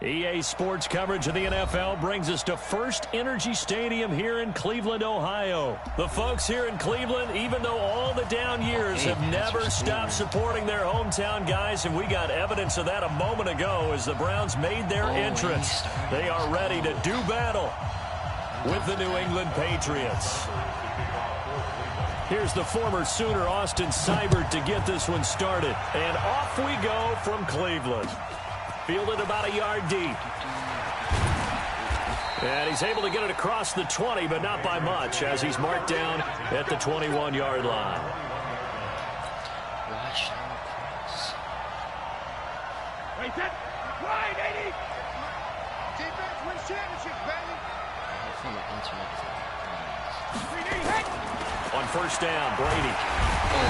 EA Sports coverage of the NFL brings us to First Energy Stadium here in Cleveland, Ohio. The folks here in Cleveland, even though all the down years, have never stopped supporting their hometown guys, and we got evidence of that a moment ago as the Browns made their entrance. They are ready to do battle with the New England Patriots. Here's the former Sooner, Austin Seibert, to get this one started. And off we go from Cleveland. Fielded about a yard deep. And he's able to get it across the 20, but not by much, as he's marked down at the 21-yard line. Wait, that line, 80! Defense wins championships, baby! On first down, Brady.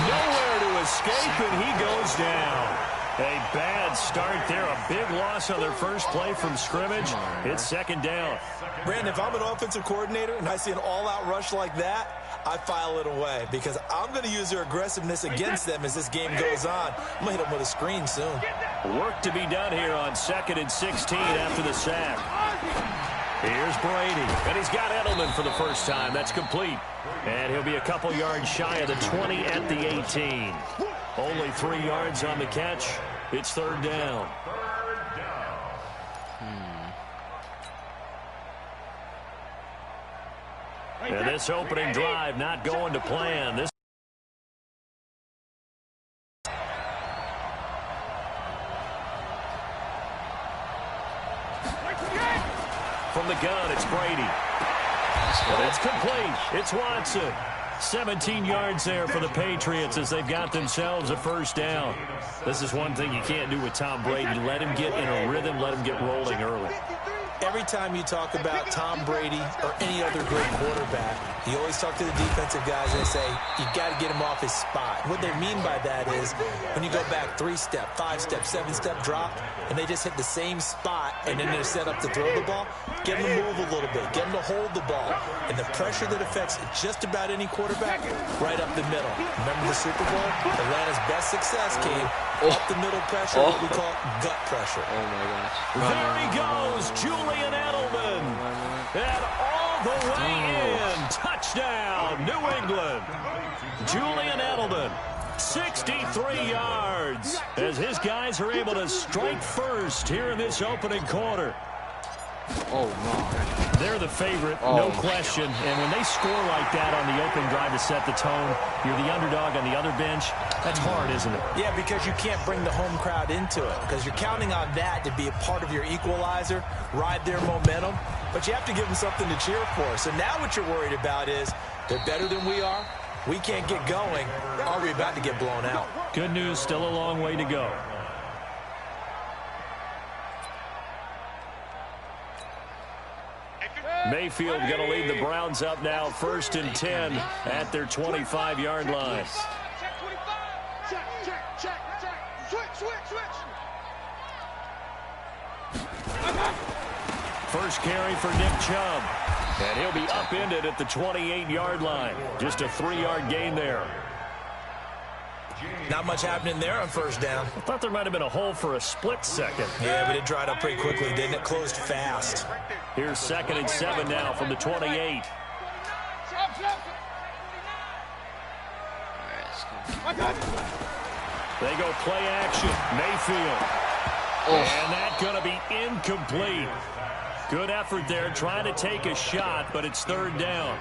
Nowhere to escape, and he goes down. A bad start there. A big loss on their first play from scrimmage. It's second down. Brandon, if I'm an offensive coordinator and I see an all-out rush like that, I file it away because I'm going to use their aggressiveness against them as this game goes on. I'm going to hit them with a screen soon. Work to be done here on 2nd and 16 after the sack. Here's Brady, and he's got Edelman for the first time. That's complete. And he'll be a couple yards shy of the 20 at the 18. Only 3 yards on the catch. It's third down. And this opening drive not going to plan. This from the gun, it's Brady. And it's complete. It's Watson. 17 yards there for the Patriots as they've got themselves a first down. This is one thing you can't do with Tom Brady. Let him get in a rhythm. Let him get rolling early. Every time you talk about Tom Brady or any other great quarterback, you always talk to the defensive guys and they say, you got to get him off his spot. What they mean by that is when you go back 3-step, 5-step, 7-step drop, and they just hit the same spot and then they're set up to throw the ball, get them to move a little bit, get them to hold the ball. And the pressure that affects just about any quarterback, right up the middle. Remember the Super Bowl? Atlanta's best success came up the middle pressure, what we call gut pressure. Oh, my gosh. There he goes, Julian Edelman. And all the way in. Touchdown, New England. Julian Edelman, 63 yards, as his guys are able to strike first here in this opening quarter. Oh, my. They're the favorite, no question. And when they score like that on the opening drive to set the tone, you're the underdog on the other bench. That's hard, isn't it? Yeah, because you can't bring the home crowd into it because you're counting on that to be a part of your equalizer, ride their momentum. But you have to give them something to cheer for. So now what you're worried about is they're better than we are. We can't get going. Are we about to get blown out? Good news, still a long way to go. Mayfield going to lead the Browns up now, 1st and 10 at their 25-yard line. First carry for Nick Chubb. And he'll be upended at the 28-yard line. Just a 3-yard gain there. Not much happening there on first down. I thought there might have been a hole for a split second. Yeah, but it dried up pretty quickly, didn't it? Closed fast. Here's 2nd and 7 now from the 28. They go play action. Mayfield. And that's going to be incomplete. Good effort there, trying to take a shot, but it's third down.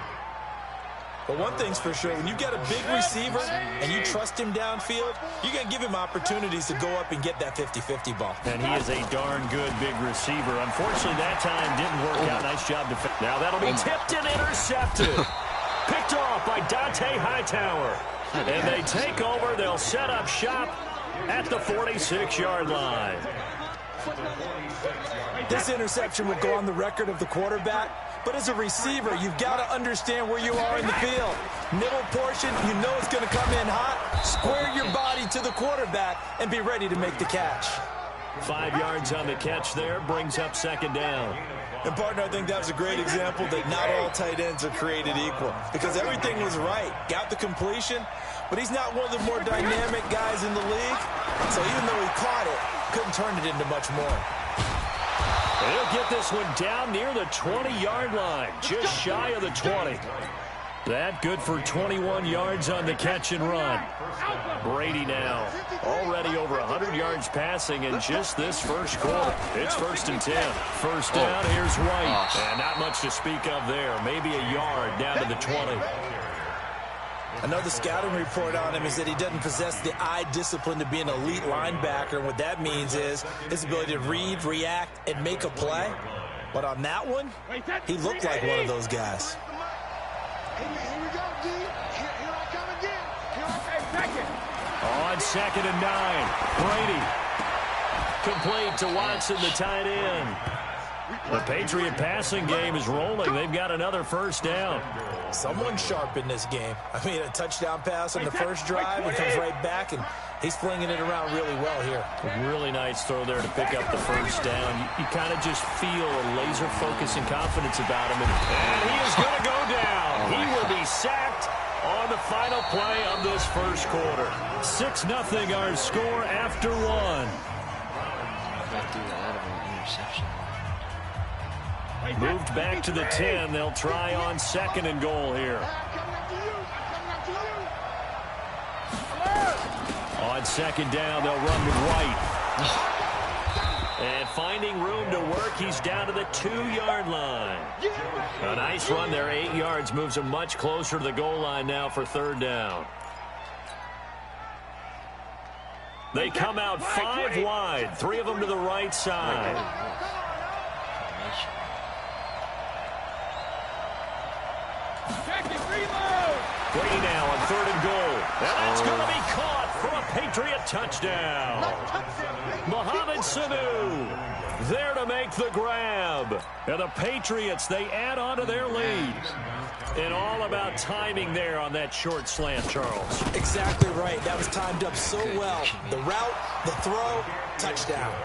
But one thing's for sure, when you get a big receiver and you trust him downfield, you're going to give him opportunities to go up and get that 50-50 ball. And he is a darn good big receiver. Unfortunately, that time didn't work out. Nice job. Now that'll be tipped and intercepted. Picked off by Dante Hightower. And they take over. They'll set up shop at the 46-yard line. This interception will go on the record of the quarterback. But as a receiver, you've got to understand where you are in the field. Middle portion, you know it's going to come in hot. Square your body to the quarterback and be ready to make the catch. 5 yards on the catch there, brings up second down. And, partner, I think that was a great example that not all tight ends are created equal because everything was right. Got the completion, but he's not one of the more dynamic guys in the league. So even though he caught it, couldn't turn it into much more. He'll get this one down near the 20-yard line, just shy of the 20. That good for 21 yards on the catch and run. Brady now already over 100 yards passing in just this first quarter. It's 1st and 10. First down, here's White. And not much to speak of there. Maybe a yard down to the 20. Another scouting report on him is that he doesn't possess the eye discipline to be an elite linebacker. And what that means is his ability to read, react, and make a play. But on that one, he looked like one of those guys. Here we go, D. Here I come again. Second. On 2nd and 9, Brady. Complete to Watson, the tight end. The Patriot passing game is rolling. They've got another first down. Someone sharp in this game. I mean, a touchdown pass on the first drive. He comes right back, and he's flinging it around really well here. Really nice throw there to pick up the first down. You kind of just feel a laser focus and confidence about him. And he is going to go down. He will be sacked on the final play of this first quarter. 6-0 our score after one. Moved back to the 10. They'll try on 2nd and goal here. On 2nd down, they'll run with White. And finding room to work, he's down to the 2-yard line. A nice run there, 8 yards, moves him much closer to the goal line now for 3rd down. They come out 5 wide, 3 of them to the right side. Brady now on 3rd and goal. And that's going to be caught for a Patriot touchdown. Mohamed Sanu there to make the grab. And the Patriots, they add on to their lead. And all about timing there on that short slant, Charles. Exactly right. That was timed up so well. The route, the throw, touchdown.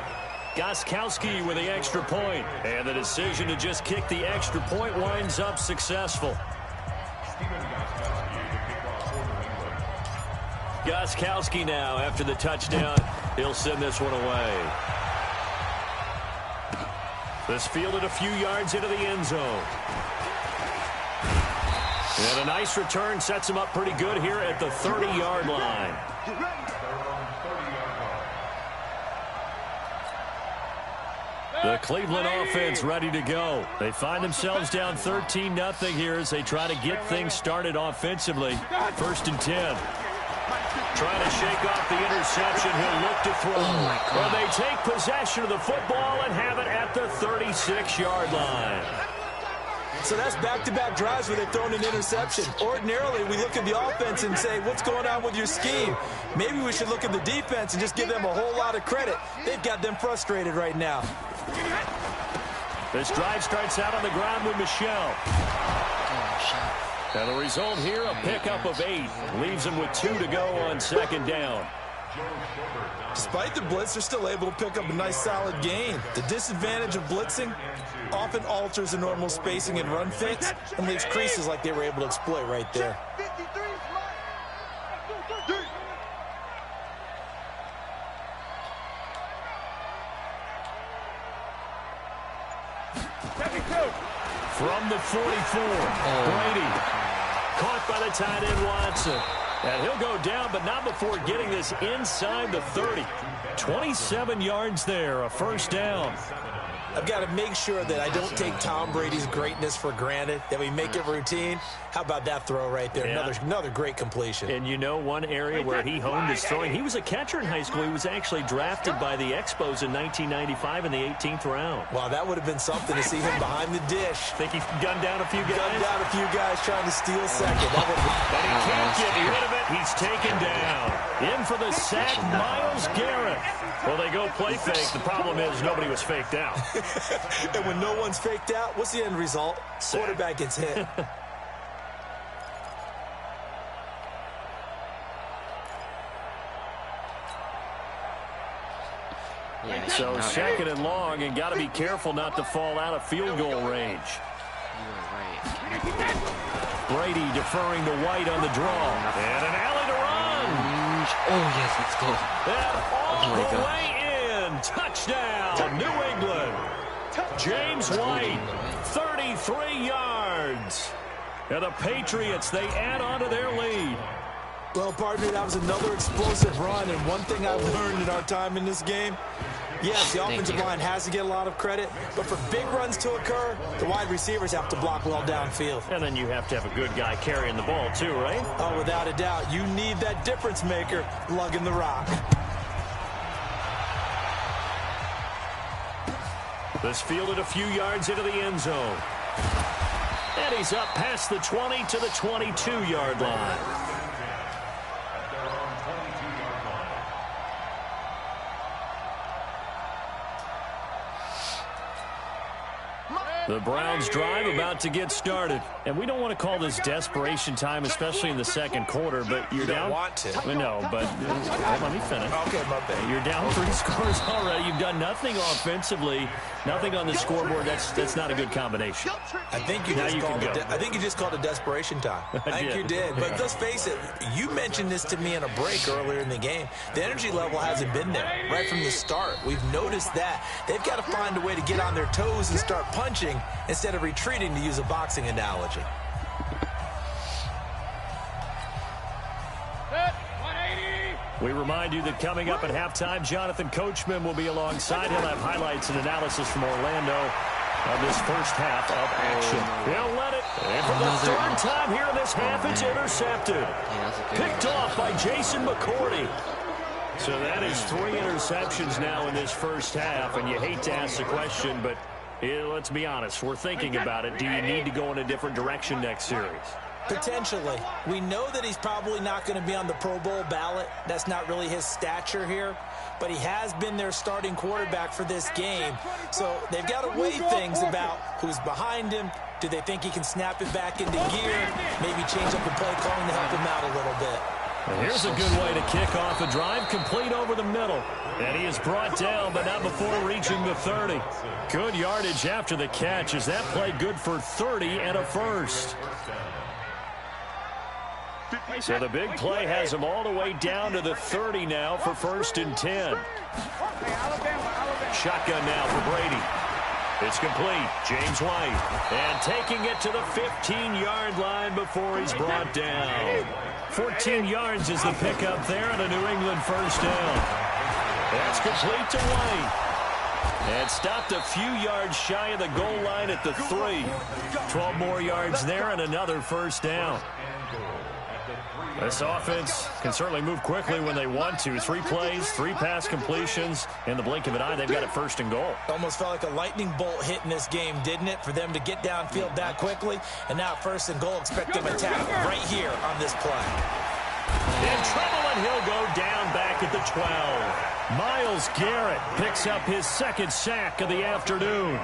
Gostkowski with the extra point. And the decision to just kick the extra point winds up successful. Gostkowski now after the touchdown. He'll send this one away. This fielded a few yards into the end zone. And a nice return sets him up pretty good here at the 30-yard line. The Cleveland offense ready to go. They find themselves down 13-0 here as they try to get things started offensively. 1st and 10. Trying to shake off the interception. He'll look to throw. Well, they take possession of the football and have it at the 36-yard line. So that's back-to-back drives where they've thrown an interception. Ordinarily, we look at the offense and say, what's going on with your scheme? Maybe we should look at the defense and just give them a whole lot of credit. They've got them frustrated right now. This drive starts out on the ground with Michelle. And the result here, a pickup of 8. Leaves them with 2 to go on 2nd down. Despite the blitz, they're still able to pick up a nice solid gain. The disadvantage of blitzing often alters the normal spacing and run fits and leaves creases like they were able to exploit right there. From the 44, Brady caught by the tight end Watson. And he'll go down, but not before getting this inside the 30. 27 yards there, a 1st down. I've got to make sure that I don't take Tom Brady's greatness for granted, that we make it routine. How about that throw right there? Yeah. Another great completion. And you know one area where he honed his throwing, he was a catcher in high school. He was actually drafted by the Expos in 1995 in the 18th round. Wow, that would have been something to see him behind the dish. Think he gunned down a few guys? Gunned down a few guys trying to steal second. That would have but he can't get rid of it. He's taken down. In for the sack, Myles Garrett. Well, they go play fake. The problem is nobody was faked out. And when no one's faked out, what's the end result? Quarterback gets hit. So 2nd and long, and got to be careful not to fall out of field goal range. Brady deferring to White on the draw. And an alley to run. Oh, yes, let's go. And all the way in. Touchdown, New England. James White, 33 yards. And the Patriots, they add on to their lead. Well, partner, that was another explosive run, and one thing I've learned in our time in this game, yes, the offensive line has to get a lot of credit, but for big runs to occur, the wide receivers have to block well downfield. And then you have to have a good guy carrying the ball too, right? Oh, without a doubt. You need that difference maker lugging the rock. This fielded a few yards into the end zone. And he's up past the 20 to the 22-yard line. The Browns drive about to get started. And we don't want to call this desperation time, especially in the second quarter, but you're down. You don't want to. No, but let me finish. Okay, my bad. You're down 3 scores already. You've done nothing offensively, nothing on the scoreboard. That's not a good combination. I think you just called it desperation time. I think you did. But let's face it, you mentioned this to me in a break earlier in the game. The energy level hasn't been there right from the start. We've noticed that. They've got to find a way to get on their toes and start punching instead of retreating, to use a boxing analogy. We remind you that coming up at halftime, Jonathan Coachman will be alongside. He'll have highlights and analysis from Orlando on this first half of action. He'll let it. And for the third time here in this half, it's intercepted. Picked off by Jason McCourty. So that is 3 interceptions now in this first half, and you hate to ask the question, but let's be honest. We're thinking about it. Do you need to go in a different direction next series? Potentially. We know that he's probably not going to be on the Pro Bowl ballot. That's not really his stature here. But he has been their starting quarterback for this game. So they've got to weigh things about who's behind him. Do they think he can snap it back into gear? Maybe change up the play calling to help him out a little bit. And here's a good way to kick off a drive, complete over the middle. And he is brought down, but not before reaching the 30. Good yardage after the catch. Is that play good for 30 and a first? So the big play has him all the way down to the 30 now for 1st and 10. Shotgun now for Brady. It's complete. James White. And taking it to the 15-yard line before he's brought down. 14 yards is the pickup there and a New England first down. That's complete to White. And stopped a few yards shy of the goal line at the 3. 12 more yards there and another first down. This offense can certainly move quickly when they want to. 3 plays, 3 pass completions. In the blink of an eye, they've got it 1st and goal. Almost felt like a lightning bolt hit in this game, didn't it? For them to get downfield that quickly. And now 1st and goal, expect them to attack right here on this play. In trouble, and he'll go down back at the 12. Myles Garrett picks up his 2nd sack of the afternoon.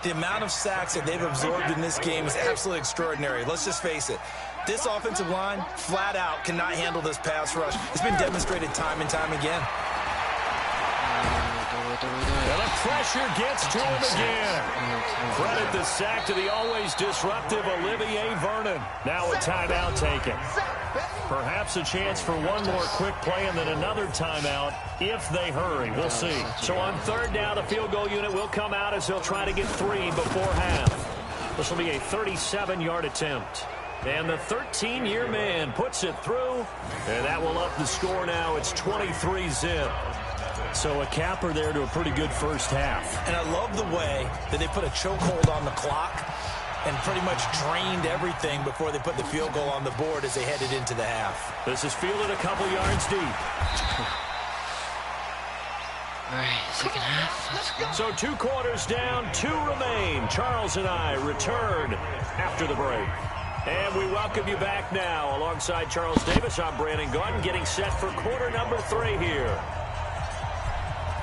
The amount of sacks that they've absorbed in this game is absolutely extraordinary. Let's just face it. This offensive line, flat out, cannot handle this pass rush. It's been demonstrated time and time again. And the pressure gets to him again. Credit the sack to the always disruptive Olivier Vernon. Now a timeout taken. Perhaps a chance for one more quick play and then another timeout if they hurry. We'll see. So on 3rd down, the field goal unit will come out as they'll try to get 3 before half. This will be a 37-yard attempt. And the 13-year man puts it through, and that will up the score now. It's 23-zip. So a capper there to a pretty good first half. And I love the way that they put a chokehold on the clock and pretty much drained everything before they put the field goal on the board as they headed into the half. This is fielded a couple yards deep. All right, 2nd half. Let's go. So 2 quarters down, 2 remain. Charles and I return after the break. And we welcome you back now. Alongside Charles Davis, I'm Brandon Gaudin, getting set for quarter number 3 here.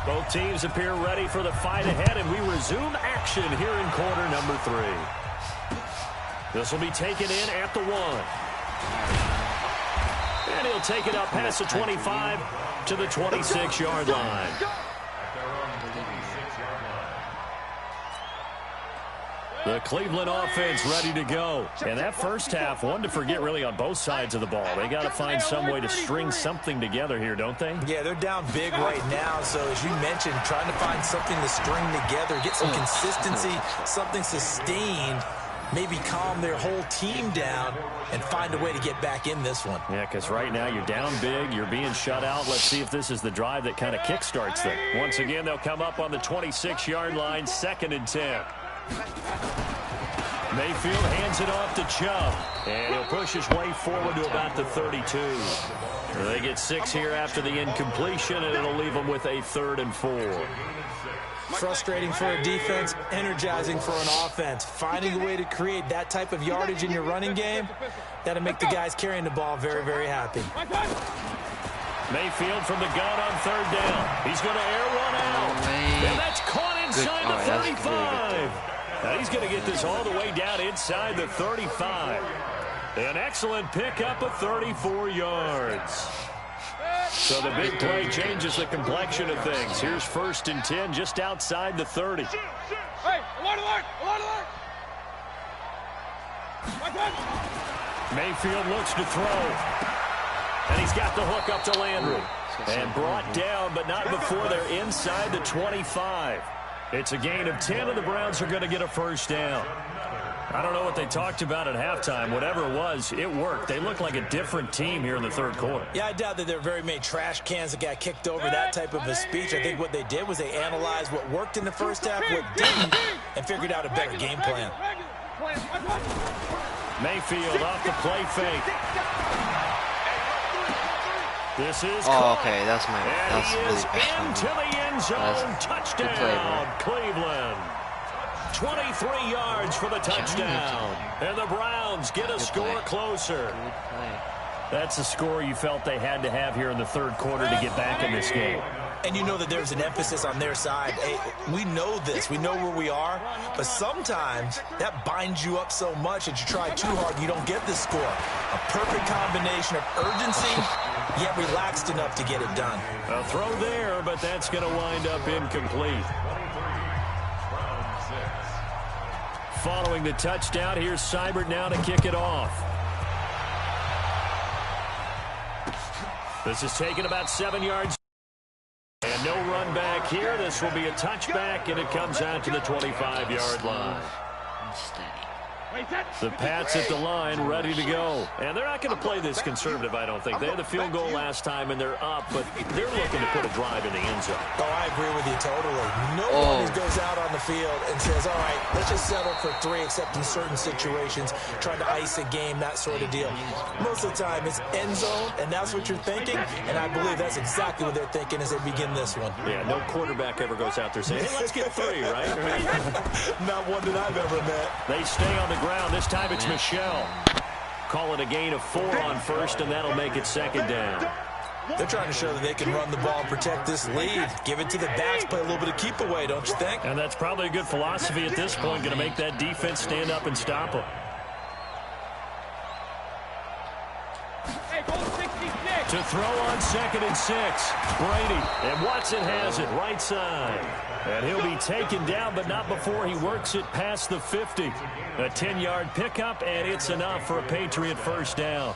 Both teams appear ready for the fight ahead, and we resume action here in quarter number 3. This will be taken in at the 1. And he'll take it up past the 25 to the 26-yard line. The Cleveland offense ready to go. And that first half, one to forget really on both sides of the ball. They got to find some way to string something together here, don't they? Yeah, they're down big right now. So as you mentioned, trying to find something to string together, get some consistency, something sustained, maybe calm their whole team down and find a way to get back in this one. Yeah, because right now you're down big, you're being shut out. Let's see if this is the drive that kind of kickstarts them. Once again, they'll come up on the 26-yard line, 2nd and 10. Mayfield hands it off to Chubb, and he'll push his way forward to about the 32. They get 6 here after the incompletion, and it'll leave them with a 3rd and 4. Frustrating for a defense, energizing for an offense. Finding a way to create that type of yardage in your running game, that'll make the guys carrying the ball very, very happy. Mayfield from the gun on 3rd down. He's going to air one out. And that's caught inside the 35. Now he's going to get this all the way down inside the 35. An excellent pickup of 34 yards. So the big play changes the complexion of things. Here's 1st and 10 just outside the 30. Mayfield looks to throw. And he's got the hook up to Landry. And brought down, but not before they're inside the 25. It's a gain of 10, and the Browns are going to get a 1st down. I don't know what they talked about at halftime. Whatever it was, it worked. They look like a different team here in the 3rd quarter. Yeah, I doubt that there are very many trash cans that got kicked over that type of a speech. I think what they did was they analyzed what worked in the first half, what didn't, and figured out a better game plan. Mayfield off the play fake. This is okay, that's really bad. Into the end zone, touchdown, Cleveland. 23 yards for the touchdown. And the Browns get a score closer. That's a score you felt they had to have here in the 3rd quarter to get back in this game. And you know that there's an emphasis on their side. Hey, we know this. We know where we are. But sometimes that binds you up so much that you try too hard and you don't get the score. A perfect combination of urgency, yet relaxed enough to get it done. A throw there, but that's going to wind up incomplete. Following the touchdown, here's Seibert now to kick it off. This is taken about 7 yards. And no run back here. This will be a touchback, and it comes out to the 25-yard line. The Pats at the line, ready to go. And they're not going to play this conservative, I don't think. They had the field goal last time, and they're up, but they're looking to put a drive in the end zone. Oh, I agree with you totally. No one goes out on the field and says, all right, let's just settle for 3, except in certain situations, trying to ice a game, that sort of deal. Most of the time, it's end zone, and that's what you're thinking, and I believe that's exactly what they're thinking as they begin this one. Yeah, no quarterback ever goes out there saying, hey, let's get 3, right? Not one that I've ever met. They stay on the ground. This time it's Michelle. Call it a gain of 4 on 1st, and that'll make it 2nd down. They're trying to show that they can run the ball and protect this lead. Give it to the backs, play a little bit of keep away, don't you think? And that's probably a good philosophy at this point, going to make that defense stand up and stop them. To throw on 2nd and 6. Brady, and Watson has it right side. And he'll be taken down, but not before he works it past the 50. A 10-yard pickup, and it's enough for a Patriot 1st down.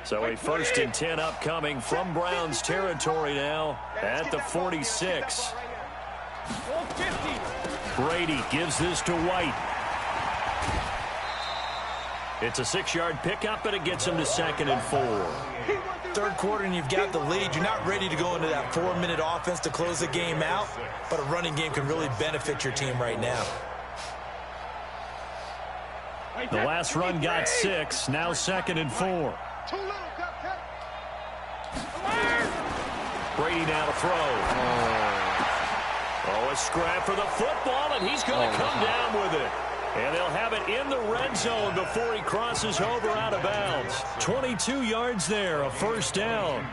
So a 1st and 10 upcoming from Browns territory now at the 46. Brady gives this to White. It's a 6-yard pickup, and it gets him to 2nd and 4. 3rd quarter, and you've got the lead. You're not ready to go into that 4-minute offense to close the game out, but a running game can really benefit your team right now. The last run got 6, now 2nd and 4. Brady now to throw. Oh, a scrap for the football, and he's going to come down with it. And they'll have it in the red zone before he crosses over out of bounds. 22 yards there, a 1st down.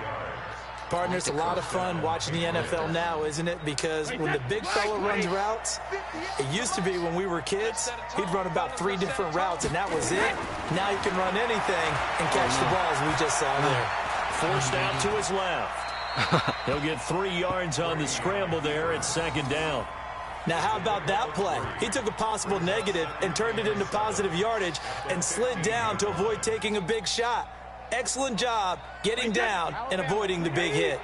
Partner, it's a lot of fun watching the NFL now, isn't it? Because when the big fella runs routes, it used to be when we were kids, he'd run about 3 different routes, and that was it. Now he can run anything and catch the balls we just saw there. Forced out to his left. He'll get 3 yards on the scramble there at 2nd down. Now, how about that play? He took a possible negative and turned it into positive yardage and slid down to avoid taking a big shot. Excellent job getting down and avoiding the big hit.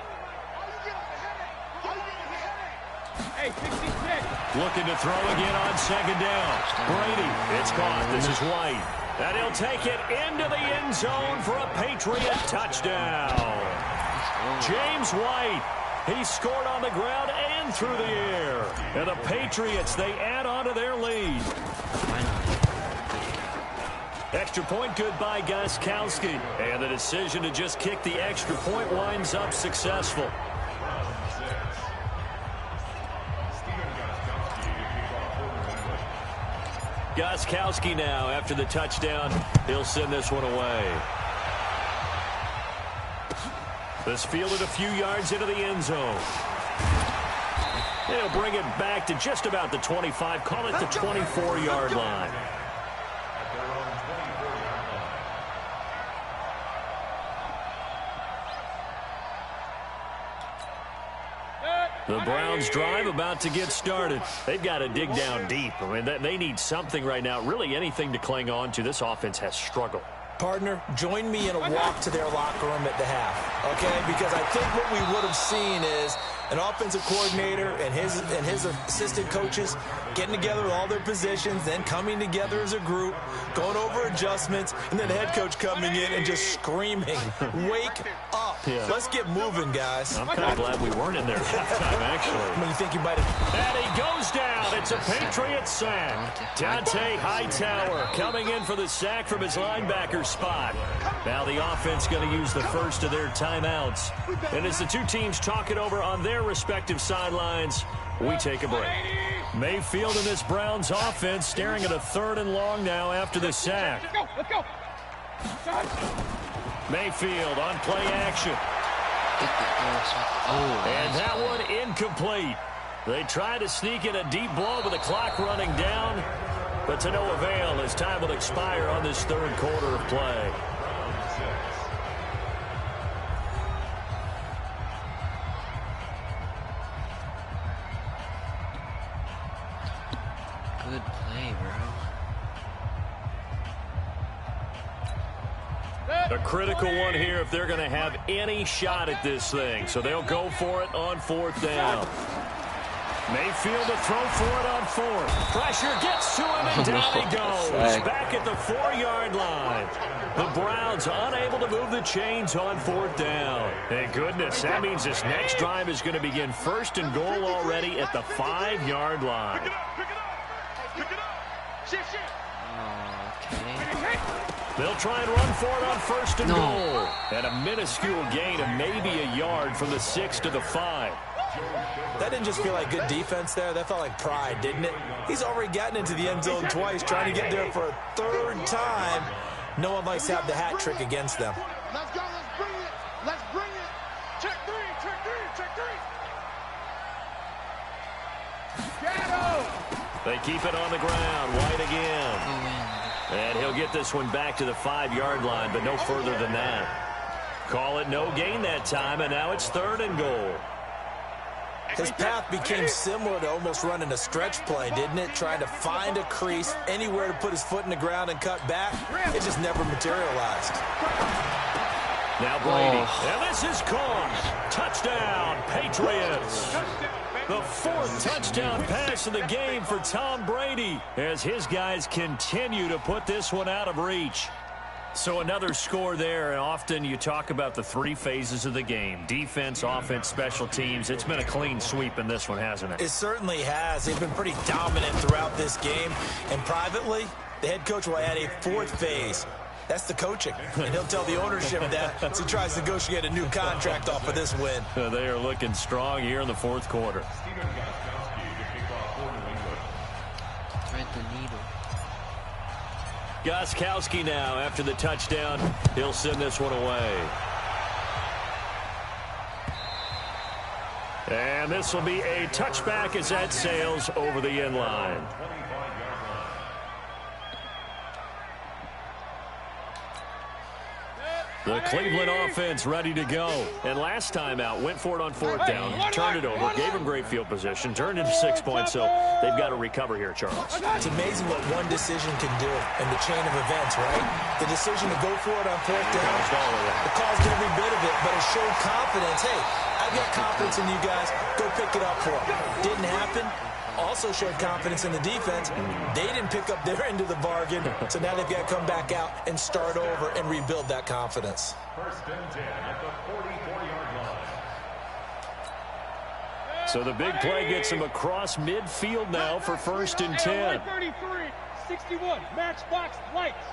Looking to throw again on 2nd down. Brady, it's caught. This is White. And he'll take it into the end zone for a Patriot touchdown. James White, he scored on the ground and through the air. And the Patriots, they add on to their lead. Extra point good by Gostkowski. And the decision to just kick the extra point winds up successful. Gostkowski now after the touchdown. He'll send this one away. This fielded a few yards into the end zone. He'll bring it back to just about the 25. Call it the 24-yard line. The Browns drive about to get started. They've got to dig down deep. I mean, they need something right now, really anything to cling on to. This offense has struggled. Partner, join me in a walk to their locker room at the half, okay? Because I think what we would have seen is an offensive coordinator and his assistant coaches getting together with all their positions, then coming together as a group, going over adjustments, and then the head coach coming in and just screaming, wake up. Yeah. Let's get moving, guys. I'm kind of glad we weren't in there halftime, actually. I mean, you think you might have... And he goes down. It's a Patriot sack. Dante Hightower coming in for the sack from his linebacker spot. Now the offense going to use the first of their timeouts. And as the two teams talk it over on their respective sidelines, we take a break. Mayfield and this Browns offense staring at a 3rd and long now after the sack. Let's go. Mayfield on play action. And that one incomplete. They try to sneak in a deep blow with the clock running down, but to no avail as time will expire on this 3rd quarter of play. Good play, bro. A critical one here if they're going to have any shot at this thing. So they'll go for it on 4th down. Mayfield to throw for it on 4th. Pressure gets to him, and down he goes. Back at the 4-yard line. The Browns unable to move the chains on 4th down. Thank goodness. That means this next drive is going to begin 1st and goal already at the 5-yard line. Pick it up. Shift. Okay. They'll try and run for it on 1st and goal. And a minuscule gain of maybe a yard from the 6 to the 5. That didn't just feel like good defense there. That felt like pride, didn't it? He's already gotten into the end zone twice, trying to get there for a 3rd time. No one likes to have the hat trick against them. Let's go. Let's bring it. Check 3. They keep it on the ground. White again. And he'll get this one back to the 5-yard line, but no further than that. Call it no gain that time, and now it's 3rd and goal. His path became similar to almost running a stretch play, didn't it? Trying to find a crease, anywhere to put his foot in the ground and cut back. It just never materialized. Now Brady. And this is caught. Touchdown, Patriots. The 4th touchdown pass of the game for Tom Brady as his guys continue to put this one out of reach. So another score there, and often you talk about the 3 phases of the game. Defense, offense, special teams. It's been a clean sweep in this one, hasn't it? It certainly has. They've been pretty dominant throughout this game. And privately, the head coach will add a 4th phase. That's the coaching. And he'll tell the ownership that as he tries to negotiate a new contract off of this win. They are looking strong here in the 4th quarter. Thread the needle. Gostkowski now after the touchdown. He'll send this one away. And this will be a touchback as that sails over the end line. The Cleveland offense ready to go. And last time out, went for it on 4th down, turned it over, gave them great field position, turned into 6 points, so they've got to recover here, Charles. It's amazing what one decision can do in the chain of events, right? The decision to go for it on 4th down, it caused every bit of it, but it showed confidence. Hey, I've got confidence in you guys. Go pick it up for them. Didn't happen. Also showed confidence in the defense. They didn't pick up their end of the bargain, so now they've got to come back out and start over and rebuild that confidence. 1st and 10 at the 44-yard line. So the big play gets him across midfield now for 1st and 10. 33, 61, matchbox lights.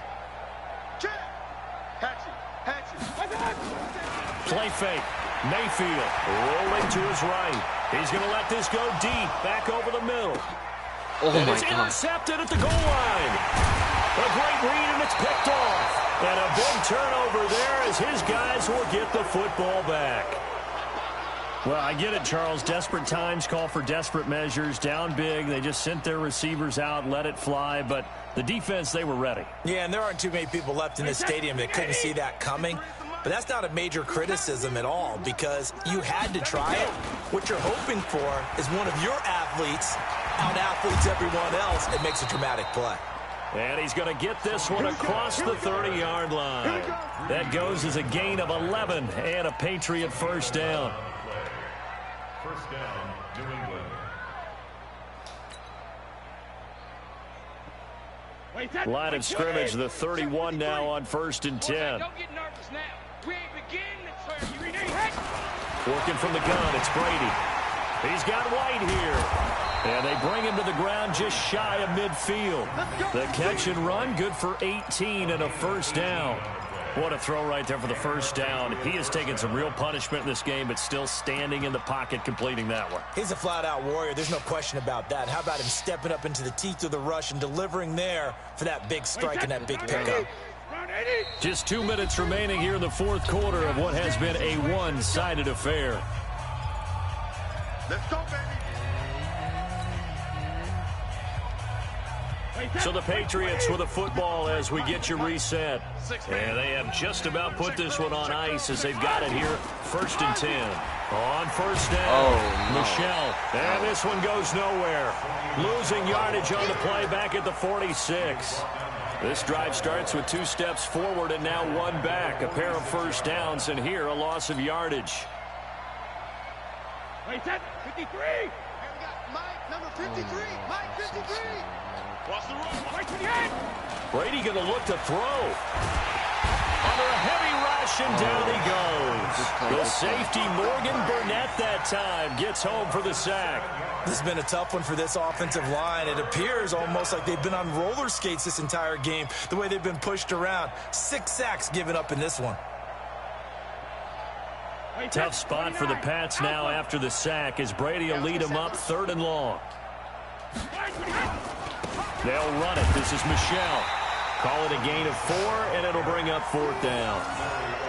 Play fake. Mayfield rolling to his right. He's going to let this go deep, back over the middle. And it's intercepted at the goal line. A great read, and it's picked off. And a big turnover there as his guys will get the football back. Well, I get it, Charles. Desperate times call for desperate measures. Down big. They just sent their receivers out, let it fly. But the defense, they were ready. Yeah, and there aren't too many people left in this stadium that couldn't see that coming. But that's not a major criticism at all because you had to try it. What you're hoping for is one of your athletes out-athletes everyone else and makes a dramatic play. And he's going to get this one across the 30-yard line. That goes as a gain of 11 and a Patriot 1st down. 1st down, New England. Line of scrimmage, the 31 now on 1st and 10. Don't get nervous now. We ain't beginning to turn. You ready? Working from the gun, it's Brady. He's got White here. And they bring him to the ground just shy of midfield. The catch and run, good for 18 and a 1st down. What a throw right there for the 1st down. He has taken some real punishment in this game, but still standing in the pocket, completing that one. He's a flat-out warrior. There's no question about that. How about him stepping up into the teeth of the rush and delivering there for that big strike and that big pickup? Just 2 minutes remaining here in the 4th quarter of what has been a one-sided affair. Let's go, baby. So the Patriots with a football as we get you reset. And they have just about put this one on ice as they've got it here. 1st and 10. On 1st down, Michelle. And this one goes nowhere. Losing yardage on the play back at the 46. This drive starts with 2 steps forward and now 1 back. A pair of 1st downs, and here a loss of yardage. Wait, that 53. And we got Mike, number 53. Mike, 53. What's the run? Mike, 28. Brady going to look to throw. Under a heavy rush, and down he goes. The safety, Morgan Burnett, that time gets home for the sack. This has been a tough one for this offensive line. It appears almost like they've been on roller skates this entire game, the way they've been pushed around. 6 sacks given up in this one. Tough spot for the Pats now after the sack as Brady will lead them up 3rd and long. They'll run it. This is Michelle. Call it a gain of 4, and it'll bring up 4th down.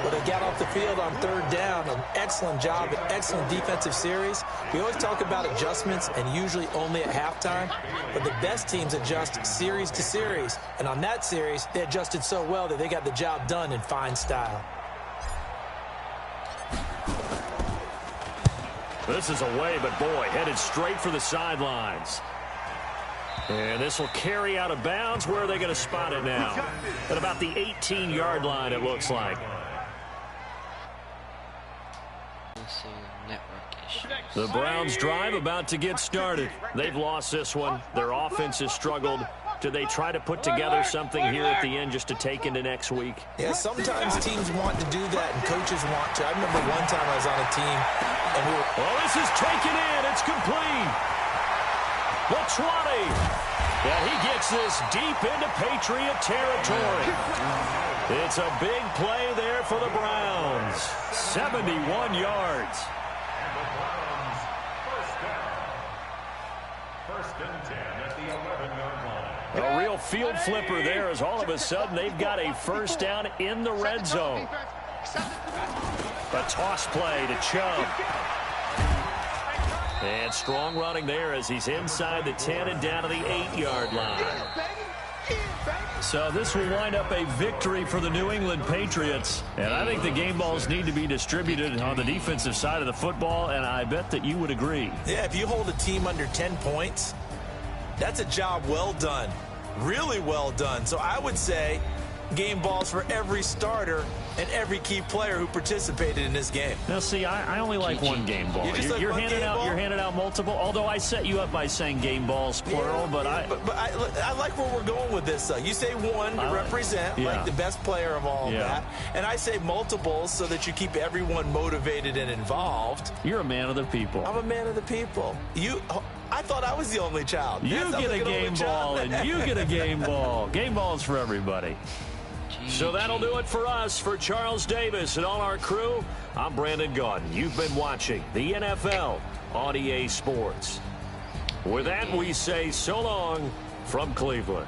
Well, they got off the field on 3rd down. An excellent job, an excellent defensive series. We always talk about adjustments and usually only at halftime, but the best teams adjust series to series. And on that series, they adjusted so well that they got the job done in fine style. This is away, but boy, headed straight for the sidelines. And this will carry out of bounds. Where are they going to spot it now? At about the 18-yard line, it looks like. The Browns drive about to get started. They've lost this one. Their offense has struggled. Do they try to put together something here at the end just to take into next week? Yeah, sometimes teams want to do that and coaches want to. I remember one time I was on a team and we were... Oh, this is taken in. It's complete. The 20. And he gets this deep into Patriot territory. It's a big play there for the Browns. 71 yards. And the Browns, 1st down. 1st and 10 at the 11-yard line. A real field flipper there as all of a sudden they've got a 1st down in the red zone. A toss play to Chubb. And strong running there as he's inside the 10 and down to the 8-yard line. So this will wind up a victory for the New England Patriots. And I think the game balls need to be distributed on the defensive side of the football, and I bet that you would agree. Yeah, if you hold a team under 10 points, that's a job well done. Really well done. So I would say game balls for every starter and every key player who participated in this game. Now, see, I only like one game ball. You're handing out multiple. Although I set you up by saying game balls plural, but I like where we're going with this. You say one to represent like the best player of all of that, and I say multiples so that you keep everyone motivated and involved. You're a man of the people. I'm a man of the people. I thought I was the only child. You get a game ball, and you get a game ball. Game balls for everybody. So that'll do it for us. For Charles Davis and all our crew, I'm Brandon Gaudin. You've been watching the NFL on EA Sports. With that, we say so long from Cleveland.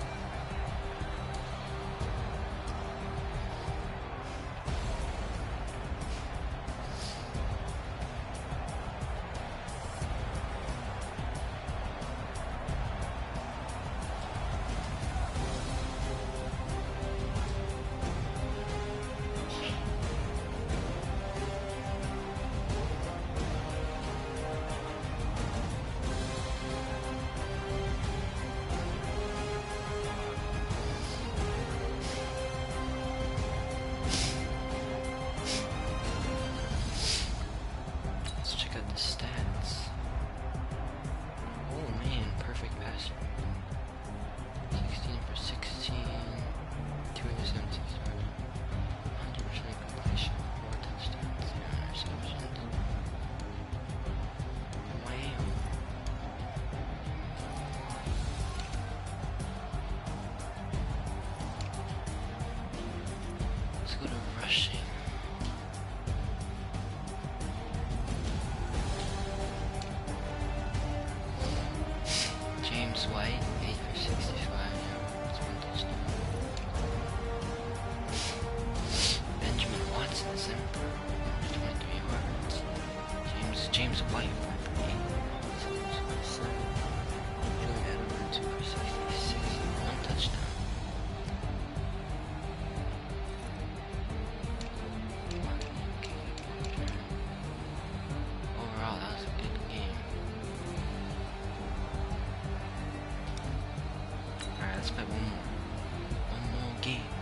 Let's play one more game.